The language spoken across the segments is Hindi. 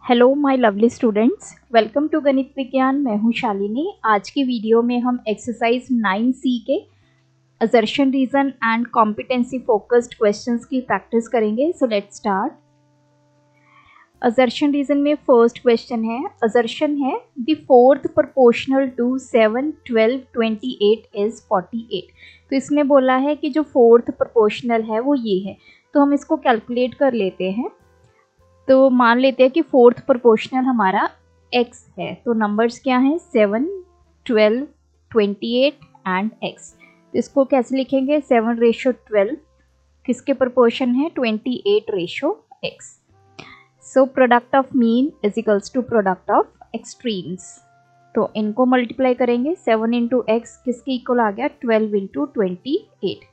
Hello my lovely students, welcome to Ganit Vigyan. मैं हूं शालिनी। आज की वीडियो में हम एक्सरसाइज 9C के assertion reason and competency focused questions की प्रैक्टिस करेंगे। So let's start. Assertion reason में फर्स्ट क्वेश्चन है, असर्शन है the fourth proportional to 7, 12, 28 is 48। तो इसमें बोला है कि जो फोर्थ प्रोपोर्शनल है वो ये है, तो हम इसको कैलकुलेट कर लेते हैं। तो मान लेते हैं कि फोर्थ प्रोपोर्शनल हमारा x है। तो नंबर्स क्या हैं? 7, 12, 28 एंड x। तो इसको कैसे लिखेंगे? 7:12 किसके प्रोपोर्शन है? 28:x। So product of mean is equals to product of extremes. तो इनको मल्टीप्लाई करेंगे। 7 इंटू एक्स किसके इक्वल आ गया? 12 इंटू 28।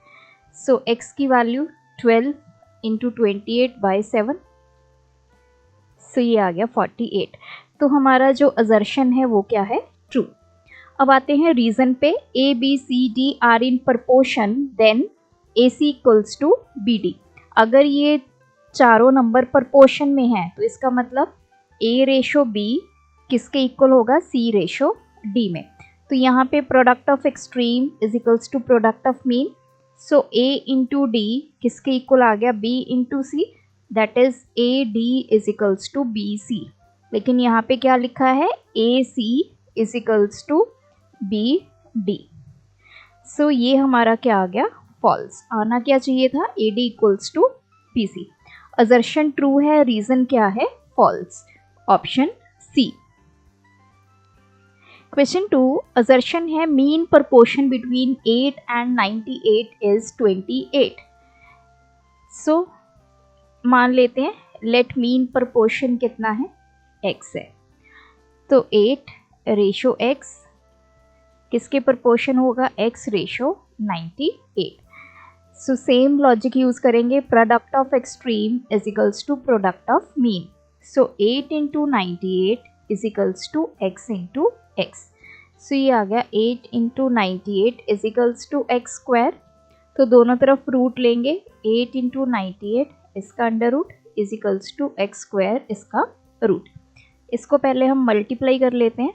सो x की वैल्यू 12 इंटू 28/7। सो ये आ गया 48। तो हमारा जो असर्शन है वो क्या है? ट्रू। अब आते हैं रीजन पे। A B C D are in proportion then A C equals to B D. अगर ये चारों नंबर प्रपोर्शन में है तो इसका मतलब ए रेशो बी किसके इक्वल होगा? सी रेशो डी में। तो यहाँ पे product of extreme is equals to product of mean. So A into D किसके इक्वल आ गया? B into C, that is A D is equals to B C. लेकिन यहाँ पे क्या लिखा है? A C is equals to B D. So ये हमारा क्या आ गया? फॉल्स। आना क्या चाहिए था? A D equals to B C. Assertion true है, रीजन क्या है? False. Option C. Question 2, assertion है mean proportion between 8 and 98 is 28। So मान लेते हैं लेट मीन प्रपोर्शन कितना है? x है। तो 8 रेशो x किसके प्रपोर्शन होगा? x ratio 98। So same logic use करेंगे। Product of extreme is equals to product of mean. So 8 into 98 is equals to x into x. So ये आ गया 8 into 98 is equals to x square. तो दोनों तरफ रूट लेंगे। 8 इंटू 98 इसका under root is equals to x square इसका रूट। इसको पहले हम मल्टीप्लाई कर लेते हैं।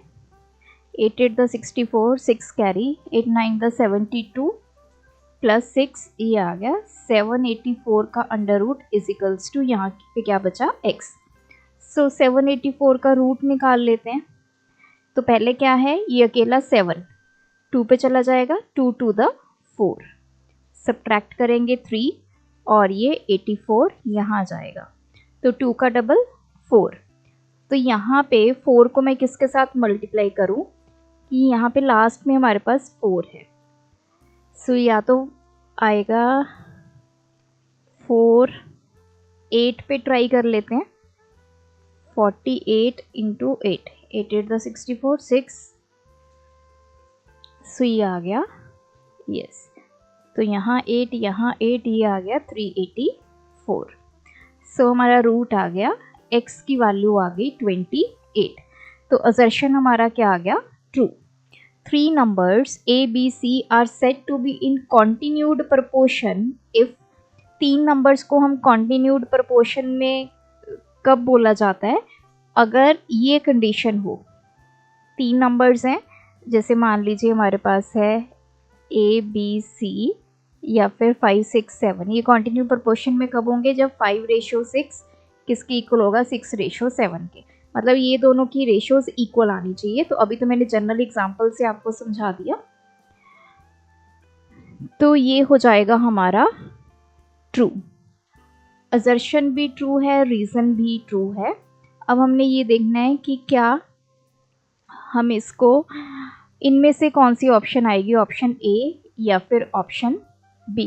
8 8 द 64, 6 कैरी, 8 9 द 72 प्लस 6 ये आ गया 784 का under root is equals to यहाँ पे क्या बचा? x। सो 784 का रूट निकाल लेते हैं। तो पहले क्या है? ये अकेला 7 2 पे चला जाएगा, 2 2 द 4, सब्ट्रैक्ट करेंगे 3 और ये 84 यहाँ जाएगा। तो 2 का डबल 4। तो यहाँ पे 4 को मैं किसके साथ मल्टीप्लाई करूँ कि यहाँ पे लास्ट में हमारे पास 4 है। सो या तो आएगा 4, 8 पे ट्राई कर लेते हैं। 48 इंटू 8, 8 8 द 64, 6। सो ये आ गया यस। तो यहाँ 8 ये आ गया 384। सो हमारा रूट आ गया, x की वैल्यू आ गई 28। तो असर्शन हमारा क्या आ गया? True. 3 numbers a b c are said to be in continued proportion if. 3 numbers को हम कॉन्टिन्यूड प्रपोर्शन में कब बोला जाता है? अगर ये कंडीशन हो। 3 नंबर्स हैं, जैसे मान लीजिए हमारे पास है a b c या फिर 5 6 7। ये कॉन्टिन्यू प्रपोर्शन में कब होंगे? जब 5:6 किसके इक्वल होगा? 6:7 के। मतलब ये दोनों की रेशियोज इक्वल आनी चाहिए। तो अभी तो मैंने जनरल एग्जांपल से आपको समझा दिया। तो ये हो जाएगा हमारा ट्रू। असर्शन भी ट्रू है, रीजन भी ट्रू है। अब हमने ये देखना है कि क्या हम इसको, इनमें से कौन सी ऑप्शन आएगी? ऑप्शन ए या फिर option B.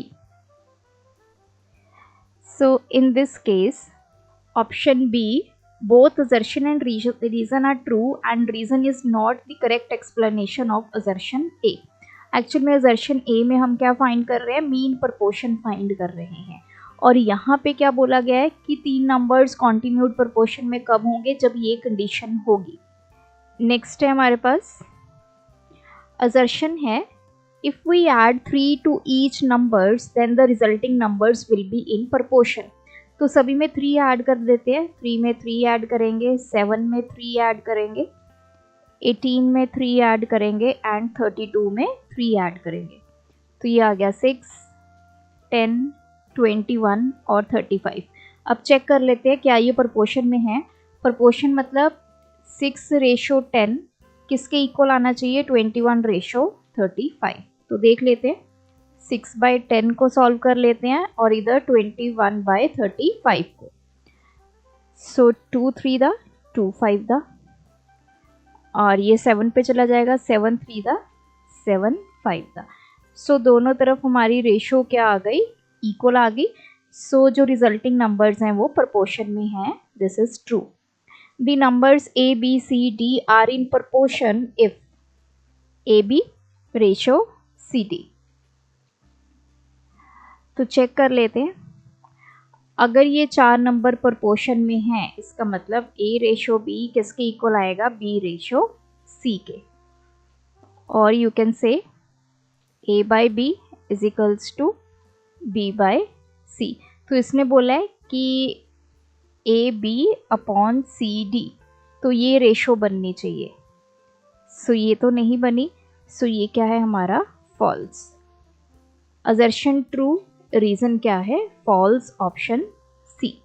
So in this case, option B, both assertion and reason are true and reason is not the correct explanation of assertion A. Actually में assertion A में हम क्या फाइंड कर रहे हैं? मीन प्रपोर्शन फाइंड कर रहे हैं। और यहाँ पे क्या बोला गया है कि 3 नंबर्स कॉन्टिन्यूड प्रपोर्शन में कब होंगे? जब ये कंडीशन होगी। नेक्स्ट है हमारे पास assertion है if we add 3 to each numbers then the resulting numbers will be in proportion। तो सभी में 3 ऐड कर देते हैं। 3 में 3 ऐड करेंगे, 7 में 3 ऐड करेंगे, 18 में 3 ऐड करेंगे एंड 32 में 3 ऐड करेंगे। तो ये आ गया 6, 10, 21 और 35। अब चेक कर लेते हैं क्या ये प्रोपोर्शन में है। प्रोपोर्शन मतलब 6:10 किसके इक्वल आना चाहिए, 21:35। तो देख लेते हैं, 6/10 को सॉल्व कर लेते हैं और इधर 21/35 को। सो 2 3 दा 2 5 दा और ये 7 पे चला जाएगा, 7 3 दा 7 5 दा। सो दोनों तरफ हमारी रेशो क्या आ गई, इक्वल आ गई। सो जो रिजल्टिंग नंबर्स हैं वो प्रोपोर्शन में हैं, this is true. The numbers A B C D are in proportion if AB ratio CD। तो चेक कर लेते हैं, अगर ये 4 नंबर प्रोपोर्शन में हैं इसका मतलब A:B किसके इक्वल आएगा, B:C के। और you can say A/B is equals to B/C। तो इसने बोला है कि AB/CD, तो ये रेशो बननी चाहिए। सो ये तो नहीं बनी, सो ये क्या है हमारा फॉल्स। असर्शन ट्रू, रीजन क्या है, फॉल्स, ऑप्शन सी।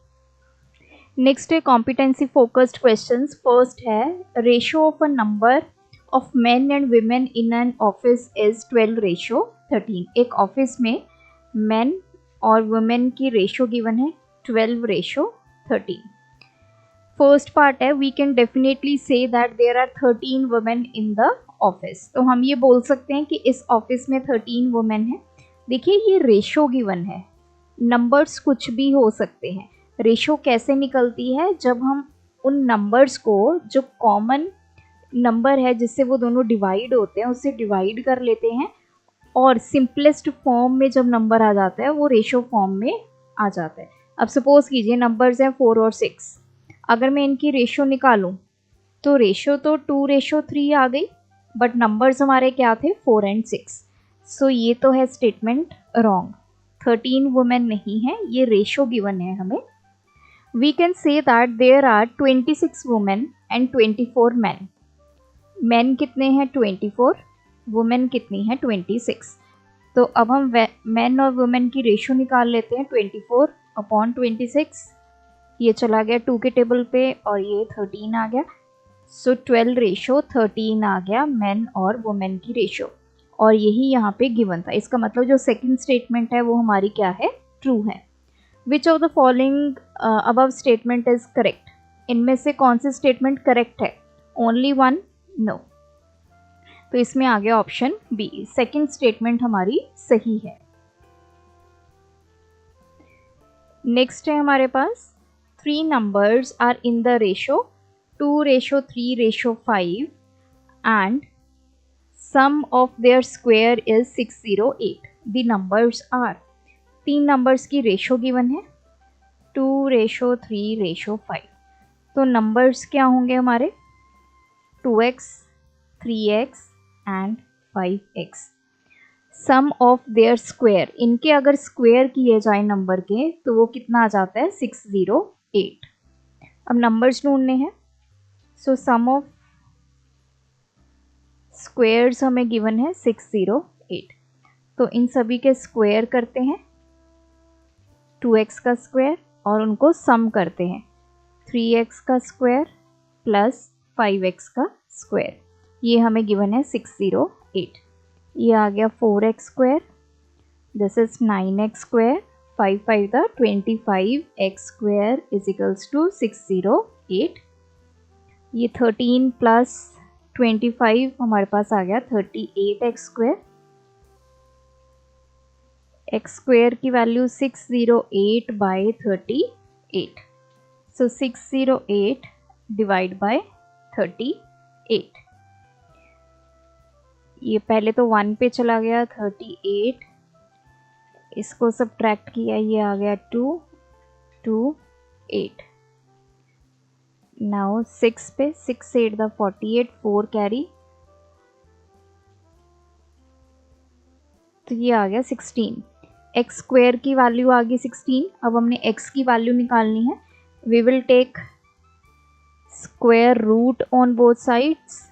नेक्स्ट है कॉम्पिटेंसी फोकस्ड क्वेश्चंस। फर्स्ट है ratio of a number of main and women in an office is 12:13। एक ऑफिस में मेन और वुमेन की रेशो गिवन है 12:13। फर्स्ट पार्ट है we can definitely say that there are 13 women in the office. तो हम ये बोल सकते हैं कि इस ऑफिस में 13 वुमेन है। देखिए ये रेशो गिवन है, नंबर्स कुछ भी हो सकते हैं। रेशो कैसे निकलती है, जब हम उन नंबर्स को जो कॉमन नंबर है जिससे वो दोनों डिवाइड होते हैं उससे डिवाइड कर लेते हैं और सिंपलेस्ट फॉर्म में जब नंबर आ जाता है वो रेशो फॉर्म में आ जाता है। अब सपोज कीजिए नंबर्स हैं 4 और 6, अगर मैं इनकी रेशो निकालूं तो रेशो तो 2:3 आ गई, बट नंबर्स हमारे क्या थे 4 एंड 6। सो ये तो है स्टेटमेंट रॉन्ग, 13 वुमेन नहीं है, ये रेशो गिवन है हमें। We can say that there are 26 women and 24 man. Man कितने हैं 24, वुमेन कितनी है 26। तो अब हम मैन और वुमेन की रेशो निकाल लेते हैं, 24/26। ये चला गया 2 के टेबल पे और ये 13 आ गया। सो 12:13 आ गया मैन और वुमेन की रेशो, और यही यहाँ पे गिवन था। इसका मतलब जो सेकंड स्टेटमेंट है वो हमारी क्या है, ट्रू है। Which of the following above statement is correct. इनमें से कौन सी स्टेटमेंट करेक्ट है, ओनली वन, नो। तो इसमें आ गया ऑप्शन बी, सेकंड स्टेटमेंट हमारी सही है। नेक्स्ट है हमारे पास 3 numbers are in the ratio 2:3:5 and sum of their square is 608. The numbers are, 3 numbers की रेशो गिवन है 2:3:5। तो नंबर्स क्या होंगे हमारे 2x, 3x and 5x। Sum of their square, इनके अगर स्क्वायर किए जाए नंबर के तो वो कितना आ जाता है 608। अब नंबर्स ढूंढने हैं। सो सम ऑफ स्क्वायर्स हमें गिवन है 608, तो इन सभी के स्क्वायर करते हैं 2x का स्क्वायर और उनको सम करते हैं 3x का स्क्वायर प्लस 5x का स्क्वायर। ये हमें गिवन है 608। ये आ गया 4x square, this is 9x square, 5 5 the 25x square is equals to 608। ये 13 प्लस 25 हमारे पास आ गया 38x स्क्वायर। x स्क्वायर की वैल्यू 608/38, सो 608 डिवाइड बाय 38। ये पहले तो 1 पे चला गया 38, इसको सब्ट्रैक्ट किया, ये आ गया 2 2 8। नाउ 6 पे 6 8 द 48, 4 कैरी, तो ये आ गया 16। एक्स स्क्वायर की वैल्यू आ गई 16। अब हमने एक्स की वैल्यू निकालनी है। We will take square root on both sides,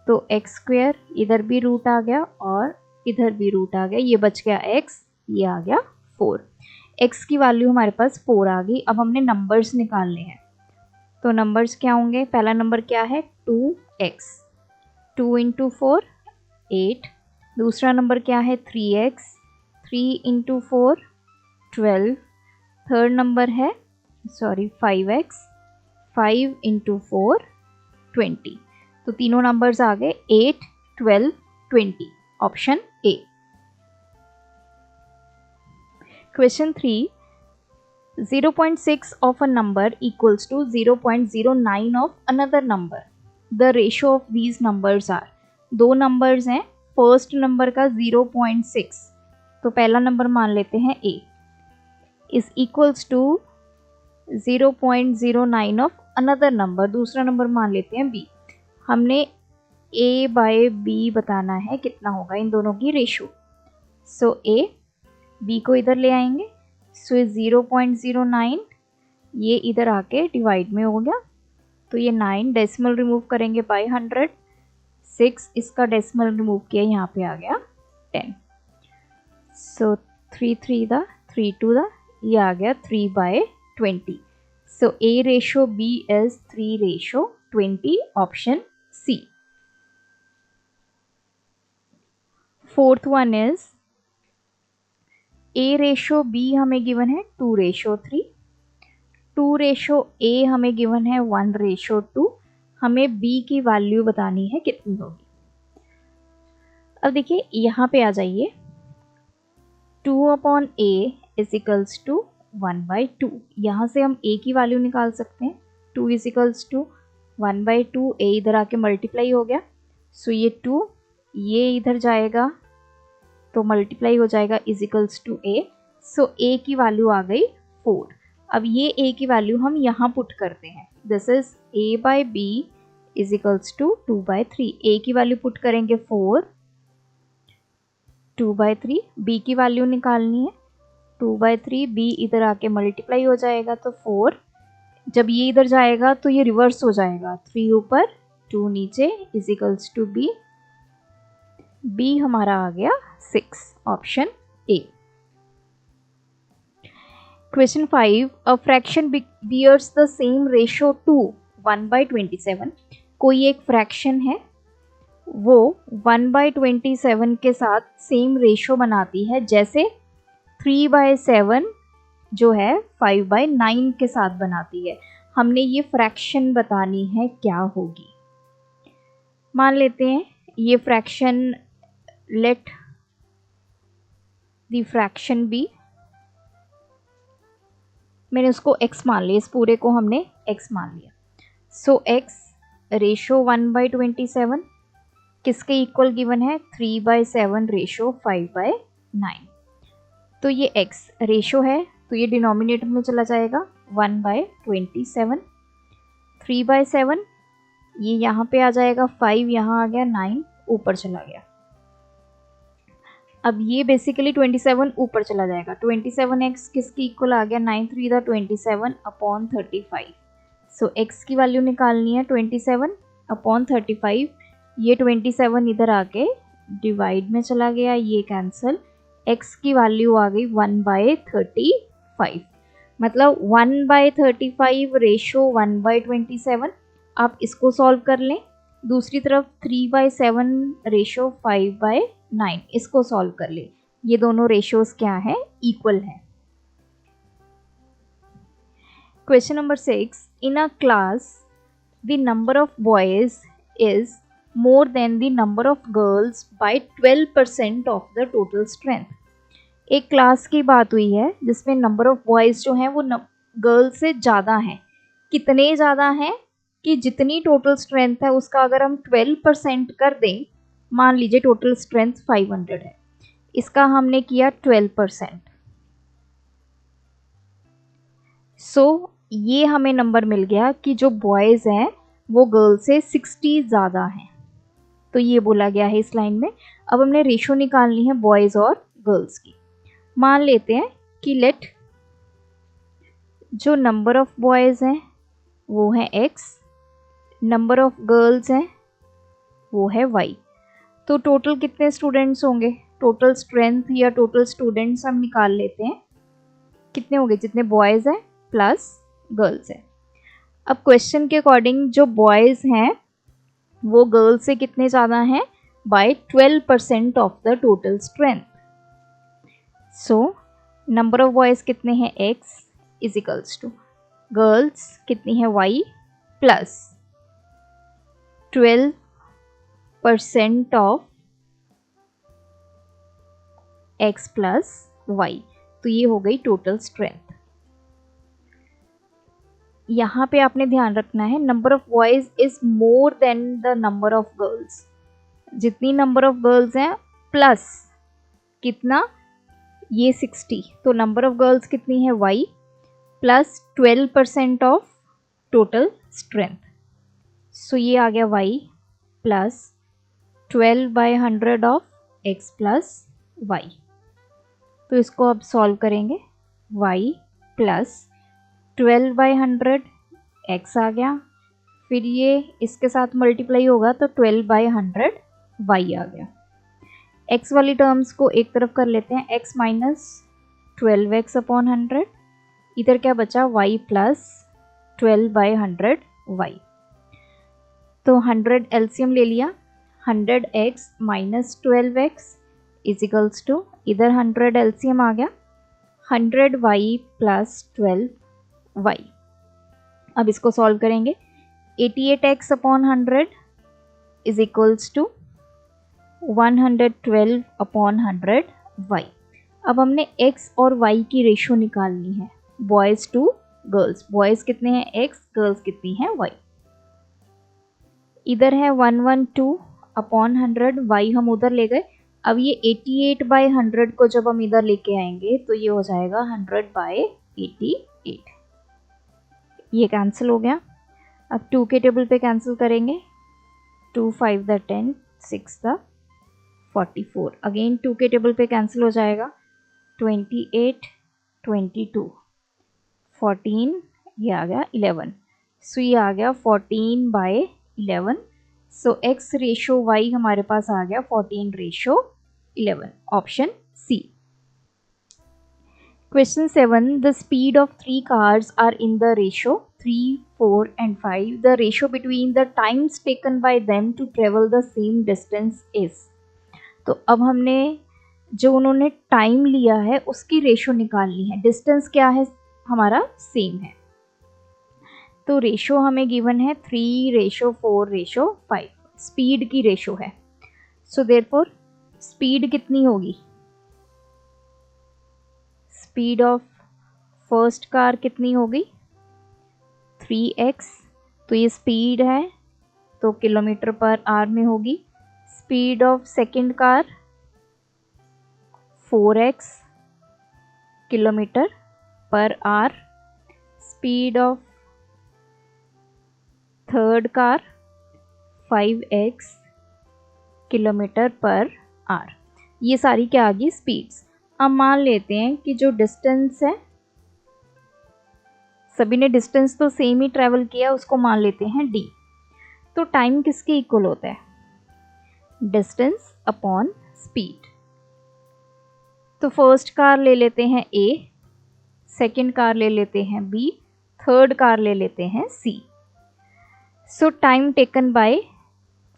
तो एक्स स्क्वायर, इधर भी रूट आ गया और इधर भी रूट आ गया, ये बच गया एक्स, ये आ गया 4। एक्स की वैल्यू हमारे पास 4 आ गई। अब हमने नंबर्स निकालने हैं, तो नंबर्स क्या होंगे? पहला नंबर क्या है? 2x, 2 into 4 8। दूसरा नंबर क्या है? 3x, 3 into 4 12। थर्ड नंबर है 5x, 5 इंटू 4 20। तो तीनों नंबर्स आ गए 8, 12, 20, option A. Question 3, 0.6 of a number equals to 0.09 of another number. The ratio of these numbers are, दो नंबर्स हैं, फर्स्ट नंबर का 0.6, तो पहला नंबर मान लेते हैं a, is equals to 0.09 of another number, दूसरा नंबर मान लेते हैं b। हमने a बाय b बताना है कितना होगा इन दोनों की रेशो। सो a, b को इधर ले आएंगे, सो 0.09 ये इधर आके डिवाइड में हो गया, तो ये 9 डेसिमल रिमूव करेंगे बाय 100, 6 इसका डेसिमल रिमूव किया, यहाँ पे आ गया 10। सो 3 3 दा 3 2 दा, ये आ गया 3/20। So A ratio B is 3/20, option C. Fourth one is A ratio B हमें गिवन है 2/3, 2/A हमें गिवन है 1/2। हमें B की वैल्यू बतानी है कितनी होगी। अब देखिए यहाँ पे आ जाइए, 2/A इज इक्वल्स टू 1/2। यहाँ से हम A की वैल्यू निकाल सकते हैं, 2 इज इक्वल्स टू 1/2, A इधर आके मल्टीप्लाई हो गया, सो ये 2 ये इधर जाएगा तो मल्टीप्लाई हो जाएगा, is equals to A। So A की वैल्यू आ गई 4। अब ये A की वैल्यू हम यहाँ पुट करते हैं, this is A/B is equals to 2/3। A की वैल्यू पुट करेंगे 4, 2/3, B की वैल्यू निकालनी है 2/3, B इधर आके मल्टीप्लाई हो जाएगा तो 4, जब ये इधर जाएगा तो ये रिवर्स हो जाएगा, 3 ऊपर 2 नीचे is equals to B। B हमारा आ गया 6, option A. Question 5, a fraction bears the same ratio to 1/27। कोई एक फ्रैक्शन है वो 1/27 के साथ सेम रेशो बनाती है, जैसे 3/7 जो है 5/9 के साथ बनाती है। हमने ये फ्रैक्शन बतानी है क्या होगी। मान लेते हैं ये fraction, let the fraction be, मैंने उसको x मान लिया, इस पूरे को हमने x मान लिया। सो x रेशो 1/27 किसके इक्वल गिवन है? 3/7 रेशो 5/9। तो ये x रेशो है तो ये डिनोमिनेटर में चला जाएगा, 1/27, 3/7 ये यहाँ पे आ जाएगा, 5 यहाँ आ गया, 9 ऊपर चला गया। अब ये बेसिकली 27 ऊपर चला जाएगा, 27x किसकी इक्वल आ गया? 9 3 दा 27/35। सो x की वैल्यू निकालनी है 27/35, ये 27 इधर आके डिवाइड में चला गया, ये कैंसिल, x की वैल्यू आ गई 1/35, मतलब 1/35 रेशो 1/27। आप इसको सॉल्व कर लें। दूसरी तरफ 3/7 रेशो 5/9, इसको सॉल्व कर ले। ये दोनों रेशियोज क्या है? इक्वल है। Question number 6, in a class the number of boys is more than the number of girls by 12% of the total strength. एक क्लास की बात हुई है जिसमें नंबर ऑफ बॉयज जो हैं वो गर्ल्स से ज़्यादा हैं। कितने ज़्यादा हैं? कि जितनी टोटल स्ट्रेंथ है उसका अगर हम 12% कर दें, मान लीजिए टोटल स्ट्रेंथ 500 है, इसका हमने किया 12%, सो ये हमें नंबर मिल गया कि जो बॉयज़ हैं वो गर्ल्स से 60 ज़्यादा हैं। तो ये बोला गया है इस लाइन में। अब हमने रेशो निकालनी है बॉयज़ और गर्ल्स की। मान लेते हैं कि लेट जो नंबर ऑफ बॉयज़ हैं वो है x, नंबर ऑफ गर्ल्स हैं वो है y। तो टोटल कितने स्टूडेंट्स होंगे, टोटल स्ट्रेंथ या टोटल स्टूडेंट्स हम निकाल लेते हैं। कितने होंगे, जितने बॉयज़ हैं प्लस गर्ल्स हैं। अब क्वेश्चन के अकॉर्डिंग जो बॉयज़ हैं वो गर्ल्स से कितने ज़्यादा हैं, by 12% of the total strength. So number of boys कितने हैं x is equals to girls कितनी है y plus 12% of x plus y। तो ये हो गई टोटल स्ट्रेंथ। यहाँ पे आपने ध्यान रखना है number of boys is more than the number of girls. जितनी नंबर ऑफ गर्ल्स हैं प्लस कितना, ये 60, तो नंबर ऑफ गर्ल्स कितनी है y plus 12% of total strength. So ये आ गया y plus 12/100 of x plus y। तो इसको अब सॉल्व करेंगे, y प्लस 12/100 x आ गया, फिर ये इसके साथ मल्टीप्लाई होगा तो 12/100 y आ गया। x वाली टर्म्स को एक तरफ कर लेते हैं, x माइनस 12x अपॉन 100, इधर क्या बचा y प्लस 12/100 y। तो 100 एलसीएम ले लिया, 100x minus 12x is equals to, इधर 100 एलसीएम आ गया 100y प्लस 12y। अब इसको सॉल्व करेंगे, 88x upon 100 is equals to 112 upon 100y। अब हमने x और y की रेशो निकालनी है, बॉयज़ टू गर्ल्स। बॉयज़ कितने हैं x, गर्ल्स कितनी हैं y। इधर है 112 अपॉन 100, y हम उधर ले गए। अब ये 88/100 को जब हम इधर लेके आएंगे तो ये हो जाएगा 100/88। ये कैंसिल हो गया। अब 2 के टेबल पे कैंसिल करेंगे, 2 5 द 10, 6 द 44। अगेन 2 के टेबल पे कैंसिल हो जाएगा, 28 22 14, ये आ गया 11। सो ये आ गया 14/11। सो x रेशो y हमारे पास आ गया 14/11, option C. Question 7. The speed of 3 cars are in the ratio 3, 4 and 5. The ratio between the times taken by them to travel the same distance is. तो अब हमने जो उन्होंने टाइम लिया है उसकी रेशो निकालनी है। डिस्टेंस क्या है हमारा, सेम है। तो रेशो हमें गिवन है 3:4:5, स्पीड की रेशो है। सो देयरफॉर स्पीड कितनी होगी, स्पीड ऑफ फर्स्ट कार कितनी होगी 3x, तो ये स्पीड है तो किलोमीटर पर आवर में होगी। Speed of second car 4x kilometre per hour. Speed of third car 5x kilometre per hour. ये सारी क्या आ गई, स्पीड्स। अब मान लेते हैं कि जो डिस्टेंस है, सभी ने डिस्टेंस तो सेम ही ट्रैवल किया, उसको मान लेते हैं d। तो टाइम किसके इक्वल होता है, डिस्टेंस अपॉन स्पीड। तो फर्स्ट कार ले लेते हैं a, सेकंड कार ले लेते हैं b, थर्ड कार ले लेते हैं c। So time taken by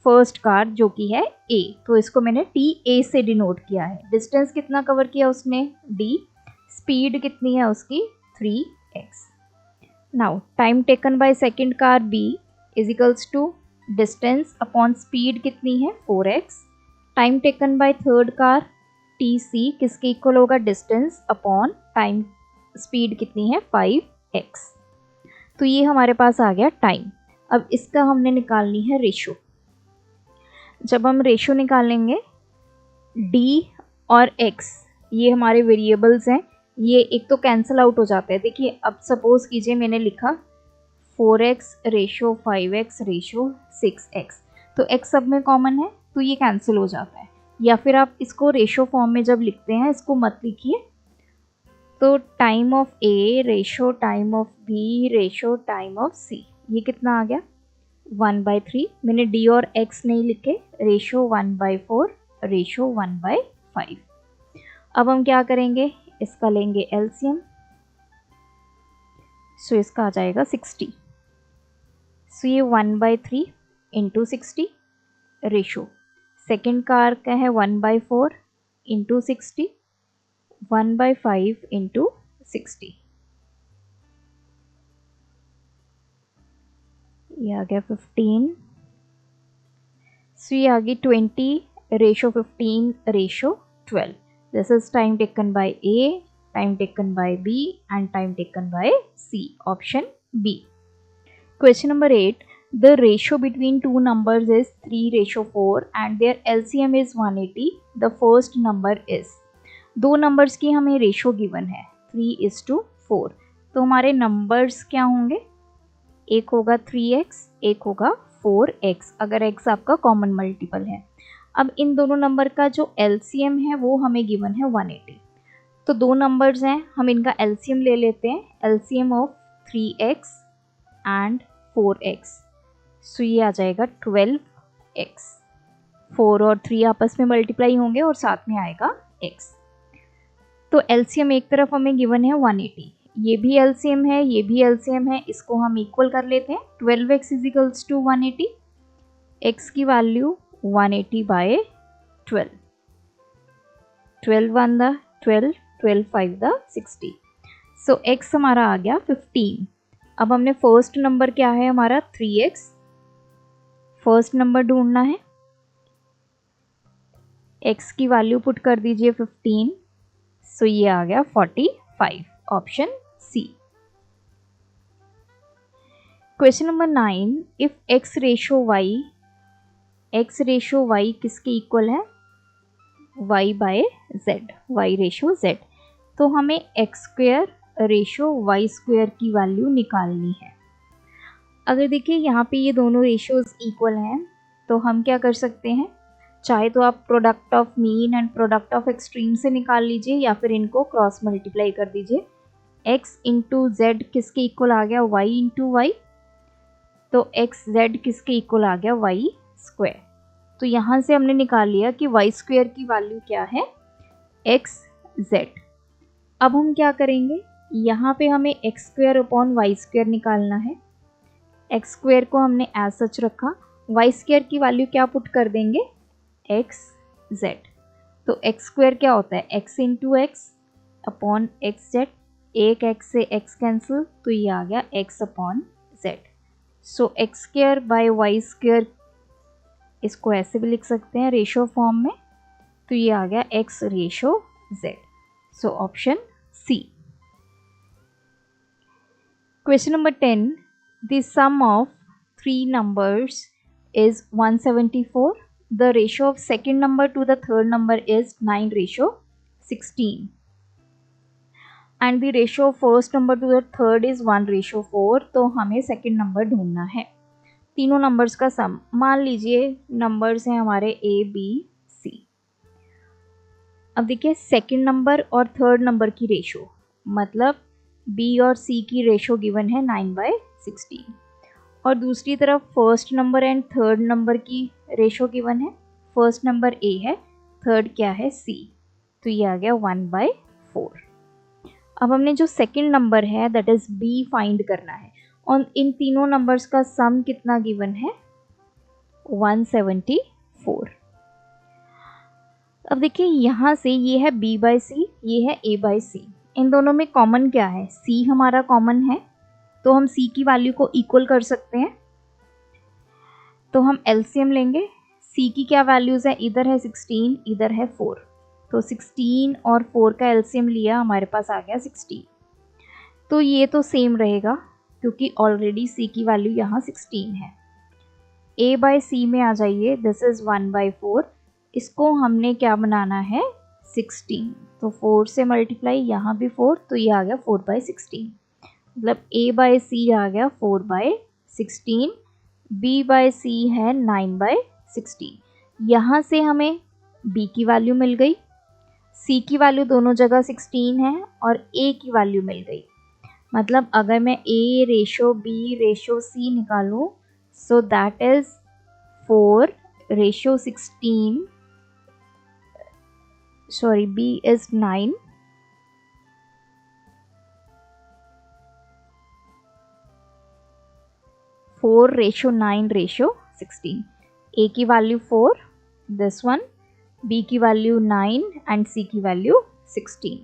first car जो कि है a, तो इसको मैंने ta से डिनोट किया है। डिस्टेंस कितना कवर किया उसने d, स्पीड कितनी है उसकी 3x। Now time taken by second car b is equals to distance upon speed कितनी है 4x। Time taken by third car tc किसके इक्वल होगा, डिस्टेंस अपॉन टाइम स्पीड कितनी है 5x। तो ये हमारे पास आ गया टाइम। अब इसका हमने निकालनी है रेशो। जब हम रेशो निकालेंगे d और x, ये हमारे वेरिएबल्स हैं, ये एक तो कैंसिल आउट हो जाता है। देखिए अब सपोज कीजिए मैंने लिखा 4x ratio 5x ratio 6x, तो x सब में कॉमन है तो ये कैंसिल हो जाता है। या फिर आप इसको रेशो फॉर्म में जब लिखते हैं, इसको मत लिखिए, तो time of A ratio time of B ratio time of C, ये कितना आ गया 1/3। मैंने डी और एक्स नहीं लिखे, रेशो 1/4 रेशो 1/5। अब हम क्या करेंगे, इसका लेंगे एलसीएम, सो इसका आ जाएगा 60। सो ये 1/3 इंटू 60 रेशो, सेकेंड कार का है 1/4 इंटू 60, 1/5 इंटू 60, ये आ गया 15। सो ये आ गई 20 ratio 15 ratio 12। This is time taken by A, time taken by B and time taken by C, option B. Question number 8. The ratio between two numbers is 3:4 and their LCM is 180. The first number is, दो नंबर्स की हमें रेशो गिवन है 3:4, तो हमारे नंबर्स क्या होंगे, एक होगा 3x, एक होगा 4x, अगर x आपका कॉमन मल्टीपल है। अब इन दोनों नंबर का जो LCM है वो हमें गिवन है 180। तो दो नंबर्स हैं, हम इनका LCM ले लेते हैं, LCM of 3x and 4x, सो ये आ जाएगा 12x। 4 और 3 आपस में मल्टीप्लाई होंगे और साथ में आएगा x। तो LCM एक तरफ हमें गिवन है 180, ये भी LCM है, ये भी LCM है, इसको हम इक्वल कर लेते हैं। 12x is equals to 180, x की वैल्यू 180/12, 12 1 द 12, 12 5 द 60, सो x हमारा आ गया 15। अब हमने फर्स्ट नंबर क्या है हमारा 3x, फर्स्ट नंबर ढूंढना है, x की वैल्यू पुट कर दीजिए 15, सो ये आ गया 45, option C. Question number 9, if x रेशो y किसके इक्वल है, y/z, y रेशो z, तो हमें x² रेशो y² की वैल्यू निकालनी है। अगर देखिए यहाँ पे ये दोनों रेशियोज इक्वल हैं तो हम क्या कर सकते हैं, चाहे तो आप product of mean and product of extreme से निकाल लीजिए या फिर इनको क्रॉस मल्टीप्लाई कर दीजिए। x इंटू जेड किसके इक्वल आ गया, y इंटू वाई, तो एक्स जेड किसके इक्वल आ गया, y²। तो यहाँ से हमने निकाल लिया कि y² की वैल्यू क्या है, xz। अब हम क्या करेंगे, यहाँ पे हमें x² अपॉन y² निकालना है। x² को हमने एज सच रखा, y² की वैल्यू क्या पुट कर देंगे, xz। तो x² क्या होता है, x into x upon xz, एक x से x कैंसिल, तो ये आ गया x अपॉन z। सो x²/y², इसको ऐसे भी लिख सकते हैं रेशो फॉर्म में, तो ये आ गया x ratio z। So option C. Question number 10. The sum of three numbers is 174. The ratio of second number to the third number is 9:16. And the ratio of first number to the third is 1:4. तो हमें second number ढूंढना है। तीनों numbers का sum, मान लीजिए numbers हैं हमारे A, B, C। अब देखिए second number और third number की ratio, मतलब B और C की रेशो गिवन है 9/16, और दूसरी तरफ first number and third number की रेशो गिवन है, फर्स्ट नंबर A है, थर्ड क्या है C, तो ये आ गया 1/4। अब हमने जो सेकंड नंबर है दैट इज B फाइंड करना है, और इन तीनों नंबर्स का सम कितना गिवन है, 174। अब देखिए यहाँ से ये है B/C, ये है A/C, इन दोनों में कॉमन क्या है, C हमारा कॉमन है, तो हम C की वैल्यू को इक्वल कर सकते हैं। तो हम LCM लेंगे, C की क्या वैल्यूज़ है, इधर है 16, इधर है 4, तो 16 और 4 का LCM लिया, हमारे पास आ गया 16। तो ये तो सेम रहेगा क्योंकि ऑलरेडी C की वैल्यू यहाँ 16 है। A/C में आ जाइए, दिस इज़ 1/4, इसको हमने क्या बनाना है, 16, तो 4 से मल्टीप्लाई, यहाँ भी 4, तो ये आ गया 4/16, मतलब A/C आ गया 4/16, B/C है 9/16। यहाँ से हमें B की वैल्यू मिल गई, C की वैल्यू दोनों जगह 16 है और A की वैल्यू मिल गई। मतलब अगर मैं A ratio B ratio C निकालूं, so that is 4 ratio 16, sorry B is 9, four ratio 9 ratio 16। A की वैल्यू 4, दिस वन, B की वैल्यू 9 एंड C की वैल्यू 16।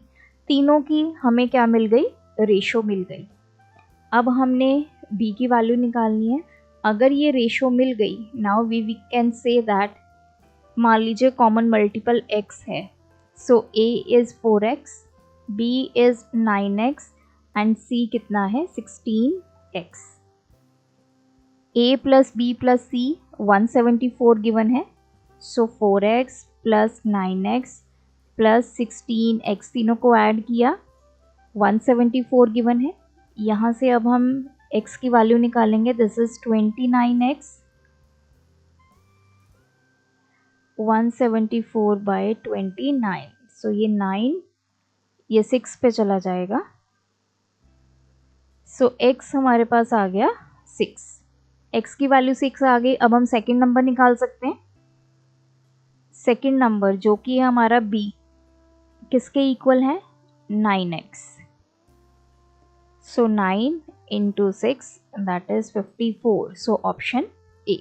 तीनों की हमें क्या मिल गई, रेशो मिल गई। अब हमने B की वैल्यू निकालनी है। अगर ये रेशो मिल गई, now we can say that, मान लीजिए कॉमन मल्टीपल x है, so A is 4x, B is 9x and C कितना है 16x। A plus B plus C 174 given है, so 4x plus 9x plus 16x, तीनों को ऐड किया, 174 गिवन है। यहाँ से अब हम x की वैल्यू निकालेंगे, दिस इज 29x, 174 बाय 29, सो ये 9, ये 6 पे चला जाएगा, सो x हमारे पास आ गया 6, x की वैल्यू 6 आ गई। अब हम सेकंड नंबर निकाल सकते हैं। सेकंड नंबर जो कि हमारा b किसके इक्वल है, 9x, so 9 into 6 that is 54, so option A।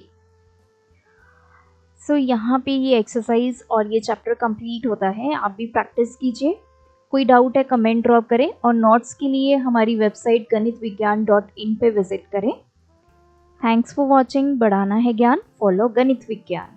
so यहाँ पे ये एक्सरसाइज और ये चैप्टर कंप्लीट होता है। आप भी प्रैक्टिस कीजिए, कोई डाउट है कमेंट ड्रॉप करें और नोट्स के लिए हमारी वेबसाइट ganitviggyan.in पे विजिट करें। Thanks for watching. बढ़ाना है ज्ञान, फॉलो गणित विज्ञान।